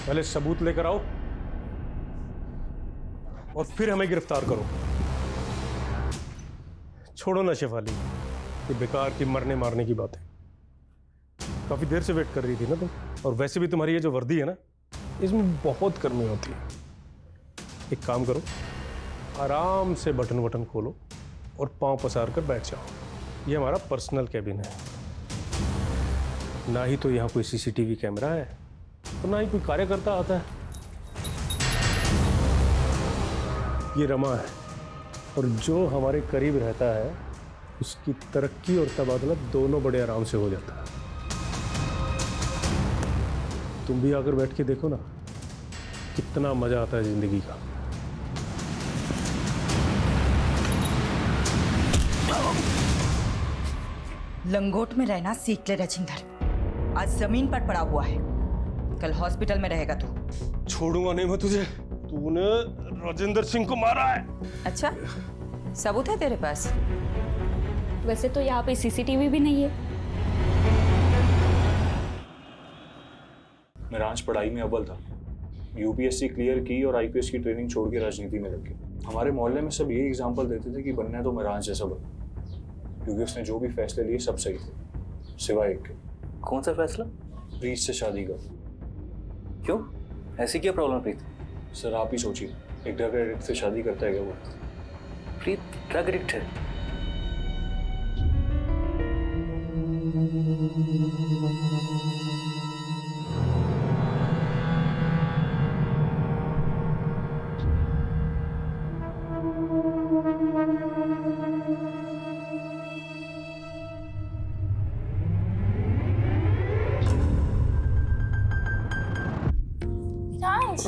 पहले सबूत लेकर आओ और फिर हमें गिरफ्तार करो। छोड़ो ना शेफाली, ये बेकार की मरने मारने की बात है। काफी देर से वेट कर रही थी ना तुम, और वैसे भी तुम्हारी ये जो वर्दी है ना, इसमें बहुत गर्मी होती है। एक काम करो, आराम से बटन बटन खोलो और पांव पसार कर बैठ जाओ। ये हमारा पर्सनल कैबिन है। ना ही तो यहां कोई सीसीटीवी कैमरा है और ना ही कोई कार्यकर्ता आता है। ये रमा है, और जो हमारे करीब रहता है उसकी तरक्की और तबादला दोनों बड़े आराम से हो जाता है। तुम भी आकर बैठ के देखो ना, कितना मजा आता है जिंदगी का। लंगोट में रहना सीख ले राजिंदर। आज जमीन पर पड़ा हुआ है, कल हॉस्पिटल में रहेगा तू। छोड़ूंगा नहीं मैं तुझे। तूने राजेंद्र सिंह को मारा है। अच्छा, सबूत है तेरे पास? वैसे तो यहाँ पे सीसीटीवी भी नहीं है। मैं रांच पढ़ाई में अव्वल था, यूपीएससी क्लियर की और आईपीएस की ट्रेनिंग छोड़ के राजनीति में लग गया। हमारे मोहल्ले में सब यही एग्जाम्पल देते थे कि बनना है तो मैं रांच जैसा बना, क्योंकि उसने जो भी फैसले लिए सब सही थे, सिवाय एक के। कौन सा फैसला? प्रीत से शादी का। क्यों, ऐसी क्या प्रॉब्लम प्रीत? सर आप ही सोचिए, एक ड्रग एडिक्ट से शादी करता है क्या वो? प्रीत ड्रग एडिक्ट है? राज,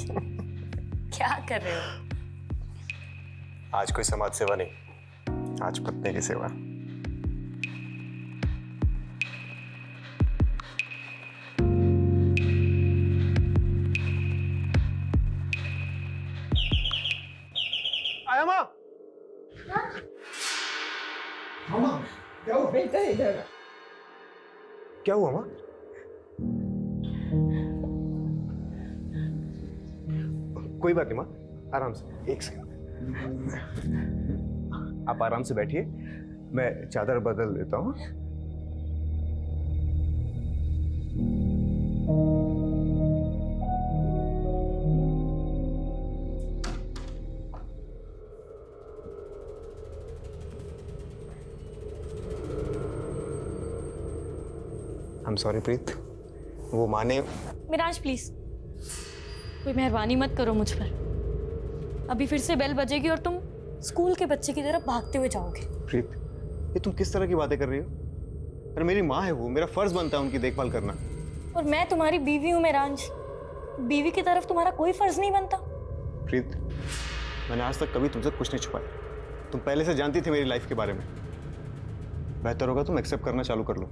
क्या कर रहे हो? आज कोई समाज सेवा नहीं, आज पत्नी की सेवा। आया माँ। मामा क्या हुआ? बेटा इधर। क्या हुआ माँ? कोई बात नहीं माँ, आराम से। एक सेकंड, आप आराम से बैठिए, मैं चादर बदल देता हूँ। I'm sorry प्रीत, वो माने। मिराज प्लीज, कोई मेहरबानी मत करो मुझ पर। अभी फिर से बेल बजेगी और तुम स्कूल के बच्चे की तरफ भागते हुए जाओगे। प्रीत, ये तुम किस तरह की बातें कर रही हो? अरे मेरी माँ है वो, मेरा फर्ज बनता है उनकी देखभाल करना। और मैं तुम्हारी बीवी हूँ मिराज, बीवी की तरफ तुम्हारा कोई फर्ज नहीं बनता? प्रीत, मैंने आज तक कभी तुमसे कुछ नहीं छुपाया। तुम पहले से जानती थी मेरी लाइफ के बारे में। बेहतर होगा तुम एक्सेप्ट करना चालू कर लो।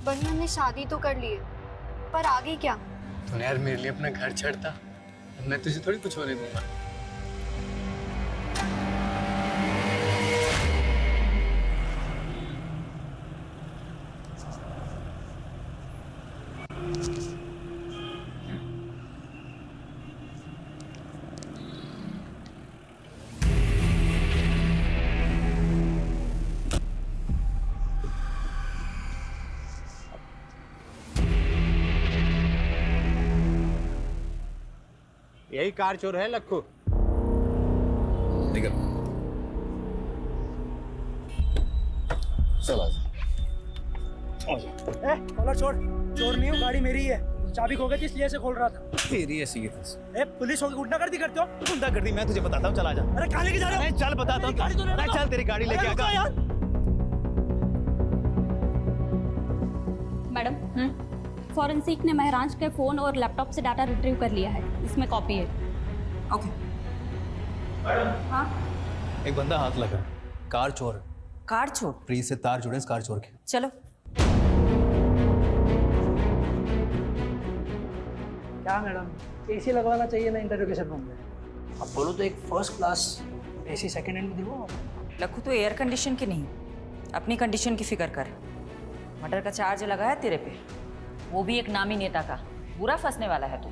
बनिया ने शादी तो कर ली है, पर आगे क्या? तूने यार मेरे लिए अपना घर छोड़ता, मैं तुझे थोड़ी कुछ होने दूंगा। यही कार चोर है लक्खू। निकल, चल आ जा। कॉलर छोड़, चोर नहीं हूँ, गाड़ी मेरी है। चाबी खो गई थी इसलिए से खोल रहा था। तेरी ऐसी है ए पुलिस होगी गुंडागर्दी करते हो? गुंडागर्दी मैं तुझे बताता हूँ, चला जा। अरे कहाँ लेके जा रहे हो? चल बताता हूँ, गाड़ी तो लेने दो। चल तेरी गाड़ी लेके अरे रुको आगा। यार। मैडम फॉरेंसिक ने महराज के फ़ोन और लैपटॉप से डाटा रिट्रीव कर लिया है, इसमें कॉपी है। ओके। हाँ एक बंदा हाथ लगा, कार चोर है। कार छोड़। प्रीत से तार जुड़े इस कार चोर के। चलो। क्या मैडम, एसी लगवाना चाहिए ना इंटरोगेशन रूम में? अब बोलो तो एक first class AC second hand में दिलवाओ। लखू तो एयर कंडीशन की नहीं, अपनी कंडीशन की फिक्र कर। मर्डर का चार्ज लगाया तेरे पे, वो भी एक नामी नेता का। बुरा फंसने वाला है तू।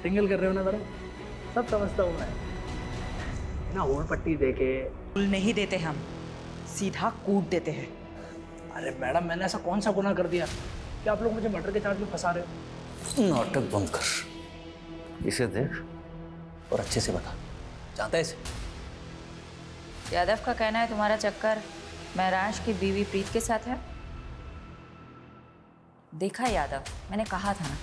सिंगल कर रहे हो ना मैडम, सब समझता हूँ मैं ना। होल पट्टी देके। फूल नहीं देते हम, सीधा कूट देते हैं। अरे मैडम मैंने ऐसा कौन सा गुनाह कर दिया कि आप लोग मुझे मर्डर के चार्ज में फंसा रहे हो? नाटक बंद कर, इसे देख और अच्छे से बता, जानता है इसे? यादव का कहना है तुम्हारा चक्कर महराज की बीवी प्रीत के साथ है। देखा यादव, मैंने कहा था ना,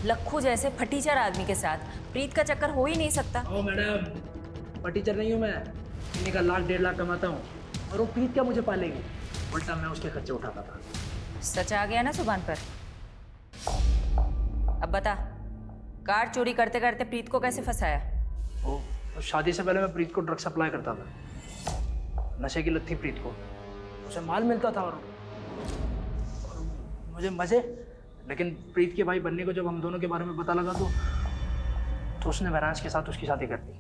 लखू जैसे फटीचर आदमी के साथ प्रीत का चक्कर हो ही नहीं सकता। ओ मैडम, टीचर नहीं हूँ मैं, महीने का 1,00,000-1,50,000 कमाता हूँ और वो प्रीत क्या मुझे पालेगी? उल्टा मैं उसके खर्चे उठाता था। सच आ गया ना जुबान पर। अब बता, कार चोरी करते करते प्रीत को कैसे फंसाया? ओ, तो शादी से पहले मैं प्रीत को ड्रग सप्लाई करता था। नशे की लत थी प्रीत को, उसे माल मिलता था और मुझे मजे। लेकिन प्रीत के भाई बनने को जब हम दोनों के बारे में पता लगा तो उसने महराज के साथ उसकी शादी कर दी।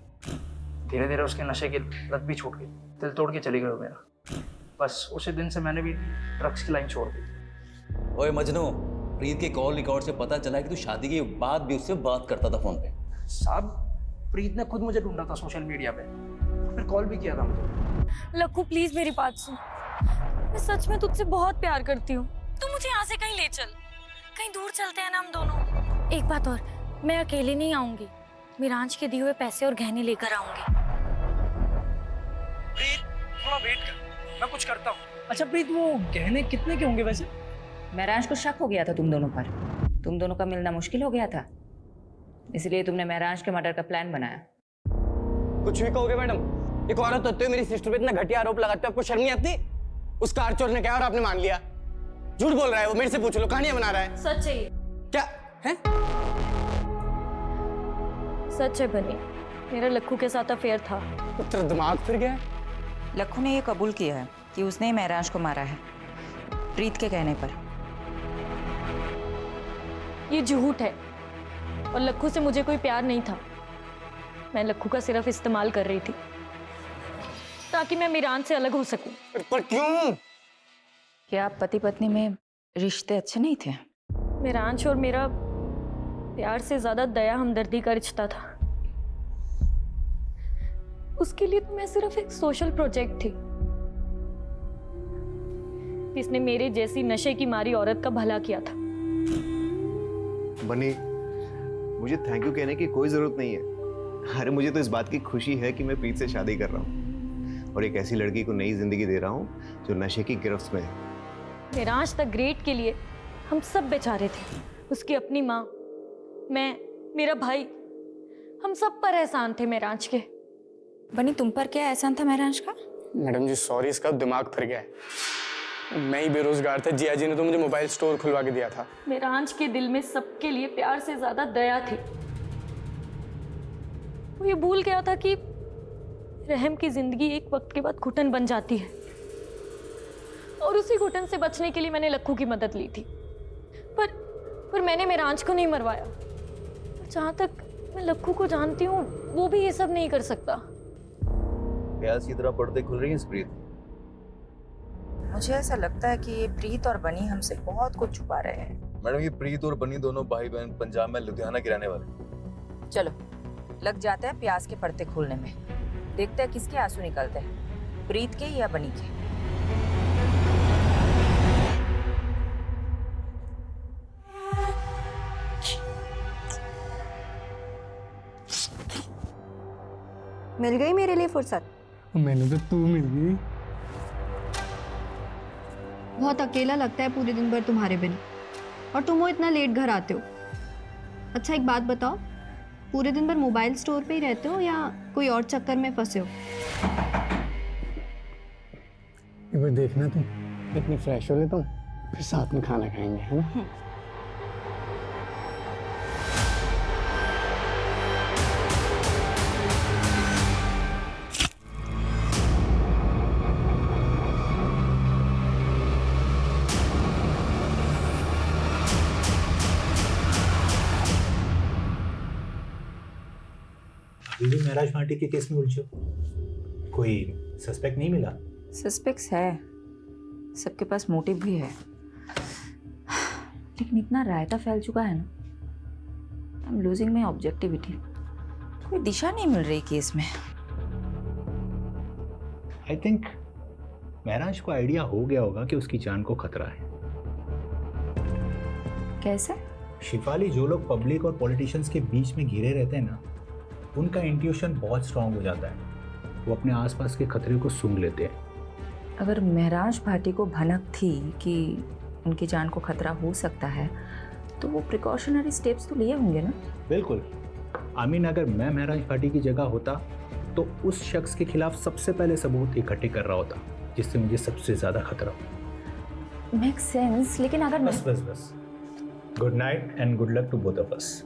धीरे धीरे उसके नशे की लत भी छूट गई, दिल तोड़ के चली गई वो मेरा। बस उसी दिन से मैंने भी ड्रग्स की लाइन छोड़ दी। ओए मजनू, प्रीत के कॉल रिकॉर्ड से पता चला कि तू शादी के बाद भी उससे बात करता था फोन पे। साहब, प्रीत ने खुद मुझे ढूंढा था सोशल मीडिया पे, फिर कॉल भी किया था मुझे। लक्कू प्लीज मेरी बात सुन, मैं सच में तुझसे बहुत प्यार करती हूँ। तू मुझे यहाँ से कहीं ले चल, कहीं दूर चलते हैं ना हम दोनों। एक बात और, मैं अकेले नहीं आऊंगी, मिरांज के दिए हुए पैसे और गहने लेकर आऊंगी। प्रीत थोड़ा वेट कर, मैं कुछ करता हूँ। अच्छा प्रीत, वो गहने कितने के होंगे वैसे? महराज को शक हो गया था तुम दोनों पर, तुम दोनों का मिलना मुश्किल हो गया था, इसलिए तुमने महराज के मर्डर का प्लान बनाया। कुछ भी कहोगे मैडम, एक औरत होते हुए मेरी सिस्टर पे इतना घटिया आरोप लगाते हो, आपको शर्म नहीं आती? उस कार चोर ने क्या और आपने मान लिया? झूठ बोल रहा है वो, मेरे से पूछ लो, कहानियां बना रहा है। सच है ये, क्या है? सच है बनी, मेरा लक्कू के साथ अफेयर था। तेरा दिमाग फिर गया? लखू ने यह कबूल किया है कि उसने महराज को मारा है, प्रीत के कहने पर। ये झूठ है और लक्कू से मुझे कोई प्यार नहीं था। मैं लक्कू का सिर्फ इस्तेमाल कर रही थी ताकि मैं मिरान से अलग हो सकूं। पर क्यों? क्या आप पति पत्नी में रिश्ते अच्छे नहीं थे? मिरांश और मेरा प्यार से ज्यादा दया हमदर्दी का रिश्ता था। उसके लिए तो मैं सिर्फ एक सोशल प्रोजेक्ट थी, जिसने मेरे जैसी नशे की मारी औरत का भला किया था। बनी, मुझे थैंक यू कहने की कोई जरूरत नहीं है। अरे मुझे तो इस बात की खुशी है कि मैं प्रीत से शादी कर रहा हूँ और एक ऐसी लड़की को नई जिंदगी दे रहा हूँ जो नशे की गिरफ्त में है। मिरांश द ग्रेट के लिए हम सब बेचारे थे। उसकी अपनी माँ, मैं, मेरा भाई, हम सब पर एहसान थे मिरांश के। बनी, तुम पर क्या एहसान था महराज का? मैडम जी सॉरी, इसका दिमाग फिर गया है। मैं ही बेरोजगार था, जिया जी ने तो मुझे मोबाइल स्टोर खुलवा के दिया था। मिरांश के दिल में सबके लिए प्यार से ज्यादा दया थी। वो ये भूल गया था कि रहम की जिंदगी एक वक्त के बाद घुटन बन जाती है, और उसी घुटन से बचने के लिए मैंने लक्कू की मदद ली थी। पर मैंने मिरांश को नहीं मरवाया। जहां तक मैं लक्कू को जानती हूँ, वो भी ये सब नहीं कर सकता। प्याज की तरह पर्दे खुल रही हैं इस प्रीत। मुझे ऐसा लगता है कि ये प्रीत और बनी हमसे बहुत कुछ छुपा रहे हैं। मैडम, ये प्रीत और बनी दोनों भाई बहन पंजाब में लुधियाना के रहने वाले। चलो लग जाते हैं प्याज के पर्दे खोलने में, देखते हैं किसके आंसू निकलते हैं, प्रीत के या बनी के। मिल गई मेरे लिए फुर्सत? मैंने तो तू मिल गई। बहुत अकेला लगता है पूरे दिन भर तुम्हारे बिना, और तुम वो इतना लेट घर आते हो। अच्छा एक बात बताओ, पूरे दिन भर मोबाइल स्टोर पे ही रहते हो या कोई और चक्कर में फंसे हो? एक बार देखना तुम, इतनी फ्रेश हो लेता हूँ, फिर साथ में खाना खाएंगे, है ना? अभी भी महराज भाटी के केस में उलझे हो? कोई सस्पेक्ट नहीं मिला? सस्पेक्ट्स है, सबके पास मोटिव भी है, लेकिन इतना रायता फैल चुका है ना, I am losing my objectivity. कोई दिशा नहीं मिल रही केस में। आई थिंक महराज को आइडिया हो गया होगा कि उसकी जान को खतरा है। कैसे? शिफाली, जो लोग पब्लिक और पॉलिटिशियंस के बीच में घिरे रहते हैं ना, उनका इंट्यूशन बहुत स्ट्रांग हो जाता है, वो अपने आसपास के खतरे को सूंघ लेते हैं। अगर महराज भाटी को भनक थी कि उनकी जान को खतरा हो सकता है, तो वो प्रिकॉशनरी स्टेप्स तो लिए होंगे ना? बिल्कुल। आमीन, अगर मैं महराज भाटी की जगह होता तो उस शख्स के खिलाफ सबसे पहले सबूत इकट्ठे कर रहा होता जिससे मुझे सबसे ज्यादा खतरा हो। मेक सेंस, लेकिन अगर बस बस बस, good night and good luck to both of us.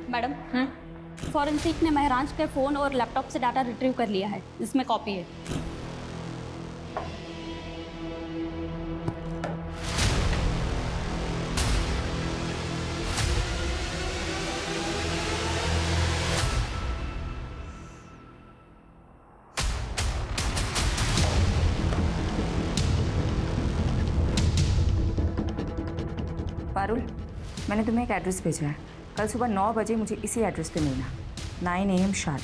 Madam, forensic ने महराज के फ़ोन और लैपटॉप से डाटा रिट्रीव कर लिया है, इसमें कॉपी है। पारुल, मैंने तुम्हें एक एड्रेस भेजा है, कल सुबह 9 बजे मुझे इसी एड्रेस पे मिलना, 9 AM शार्प।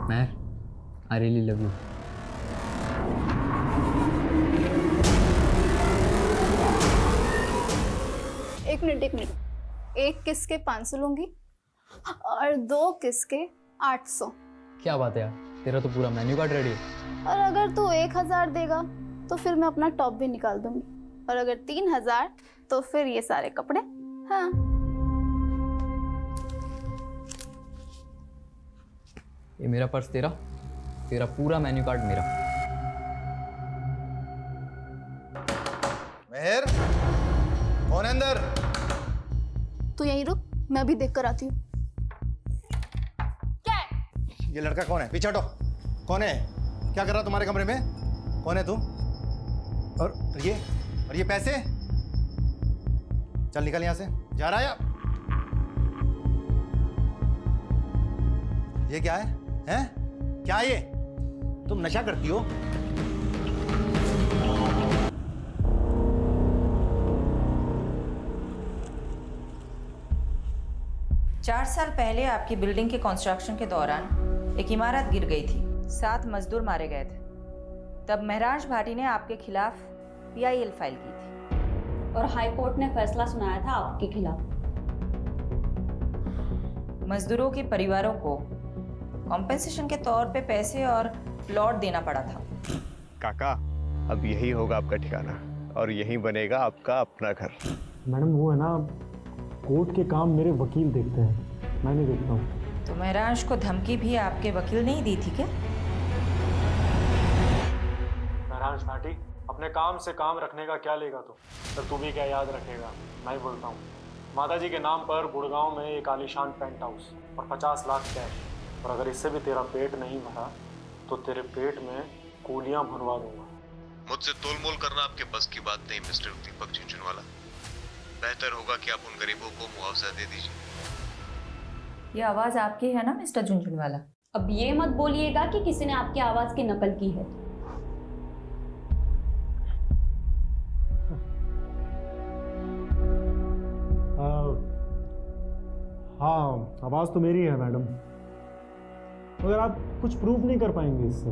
मैं आई रियली लव यू। एक मिनट, एक किस के 500 लूंगी और 2 किस के 800। क्या बात है यार, तेरा तो पूरा मेन्यू कार्ड रेडी है। और अगर तू 1000 देगा तो फिर मैं अपना टॉप भी निकाल दूंगी, और अगर 3000 तो फिर ये सारे कपड़े। हाँ, ये मेरा पर्स तेरा, तेरा पूरा मेन्यू कार्ड मेरा। मेहर, कौन है अंदर? तू यहीं रुक, मैं भी देख कर आती हूँ। क्या है? ये लड़का कौन है? पीछे हटो। कौन है? क्या कर रहा तुम्हारे कमरे में? कौन है तू? और ये पैसे? चल निकल यहाँ से। जा रहा है या? ये क्या है? हैं? क्या है ये? तुम नशा करती हो? 4 साल पहले आपकी बिल्डिंग के कंस्ट्रक्शन के दौरान एक इमारत गिर गई थी, 7 मजदूर मारे गए थे। तब महराज भाटी ने आपके खिलाफ PIL फाइल की थी और हाई कोर्ट ने फैसला सुनाया था आपके खिलाफ। मजदूरों के परिवारों को कॉम्पेंसेशन के तौर पे पैसे और प्लॉट देना पड़ा था। काका, अब यही होगा आपका ठिकाना और यही बनेगा आपका अपना घर। मैडम वो है ना, कोर्ट के काम मेरे वकील देखते हैं, मैं नहीं देखता हूँ। तो महराज को धमकी भी आपके वकील ने ही दी थी क्या? महराज भाटी, अपने काम से काम रखने का क्या लेगा तू? सर तू भी क्या याद रखेगा? मैं ही बोलता हूँ, माताजी के नाम पर गुड़गांव में एक आलीशान पेंट हाउस और 50 लाख कैश, और अगर इससे भी तेरा पेट नहीं भरा तो तेरे पेट में कूलियां भरवा दूंगा। मुझसे तोलमोल करना आपके बस की बात नहीं मिस्टर दीपक झुंझुनवाला। बेहतर होगा कि आप उन गरीबों को मुआवजा दे दीजिए। ये आवाज आपकी है ना मिस्टर झुंझुनवाला? अब ये मत बोलिएगा कि किसी ने आपकी आवाज की नकल की है। हाँ, आवाज़ तो मेरी है मैडम, मगर आप कुछ प्रूफ नहीं कर पाएंगे इससे।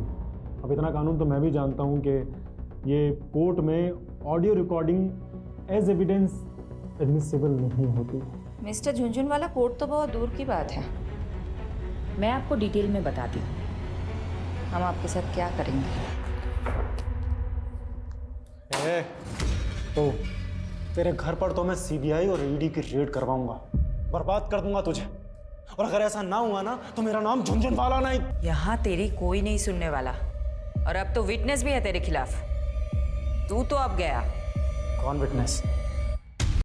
अब इतना कानून तो मैं भी जानता हूँ कि ये कोर्ट में audio recording as evidence admissible नहीं होती। मिस्टर झुंझुनवाला, कोर्ट तो बहुत दूर की बात है। मैं आपको डिटेल में बताती हूँ हम आपके साथ क्या करेंगे। तो तेरे घर पर तो मैं सीबीआई और ईडी की रेड करवाऊंगा, बर्बाद कर दूंगा तुझे। और अगर ऐसा ना हुआ ना तो मेरा नाम झुंझुनवाला नहीं। यहाँ तेरी कोई नहीं सुनने वाला, और अब तो विटनेस भी है तेरे खिलाफ। तू तो अब गया। कौन विटनेस?